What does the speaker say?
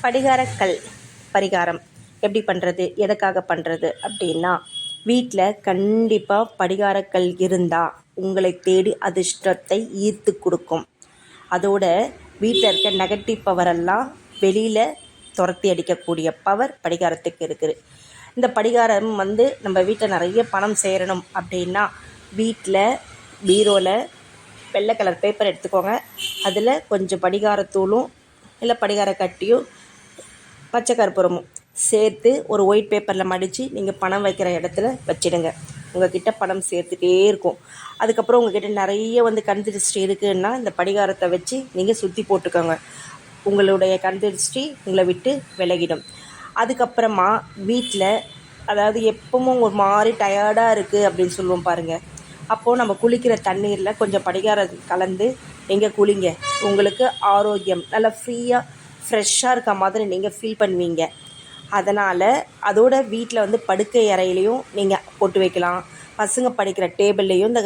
படிகாரக்கல் பரிகாரம் எப்படி பண்ணுறது, எதுக்காக பண்ணுறது அப்படின்னா, வீட்டில் கண்டிப்பாக படிகாரக்கல் இருந்தால் உங்களை தேடி அதிர்ஷ்டத்தை ஈர்த்து கொடுக்கும். அதோட வீட்டில் இருக்க நெகட்டிவ் பவரெல்லாம் வெளியில் துரத்தி அடிக்கக்கூடிய பவர் படிகாரத்துக்கு இருக்குது. இந்த படிகாரம் நம்ம வீட்டில் நிறைய பணம் சேரணும் அப்படின்னா, வீட்டில் பீரோவில் வெள்ளை கலர் பேப்பர் எடுத்துக்கோங்க. அதில் கொஞ்சம் படிகாரத்தூளும் இல்லை படிகார கட்டியும் பச்சை கற்பூரமும் சேர்த்து ஒரு ஒயிட் பேப்பரில் மடித்து நீங்கள் பணம் வைக்கிற இடத்துல வச்சிடுங்க. உங்கள்கிட்ட பணம் சேர்த்துட்டே இருக்கும். அதுக்கப்புறம் உங்கள்கிட்ட நிறைய கண் திருஷ்டி இருக்குதுன்னா இந்த படிகாரத்தை வச்சு நீங்கள் சுற்றி போட்டுக்கோங்க. உங்களுடைய கண் திருஷ்டி உங்களை விட்டு விலகிடும். அதுக்கப்புறமா வீட்டில் அதாவது எப்பவும் ஒரு மாதிரி டயர்டாக இருக்குது அப்படின்னு சொல்லுவோம் பாருங்கள். அப்போது நம்ம குளிக்கிற தண்ணீரில் கொஞ்சம் படிகாரம் கலந்து நீங்கள் குளிங்க. உங்களுக்கு ஆரோக்கியம் நல்லா ஃப்ரெஷ்ஷாக இருக்க மாதிரி நீங்கள் ஃபீல் பண்ணுவீங்க. அதனால் அதோட வீட்டில் படுக்கை அறையிலையும் நீங்கள் போட்டு வைக்கலாம். பசங்க படிக்கிற டேபிள்லேயும் இந்த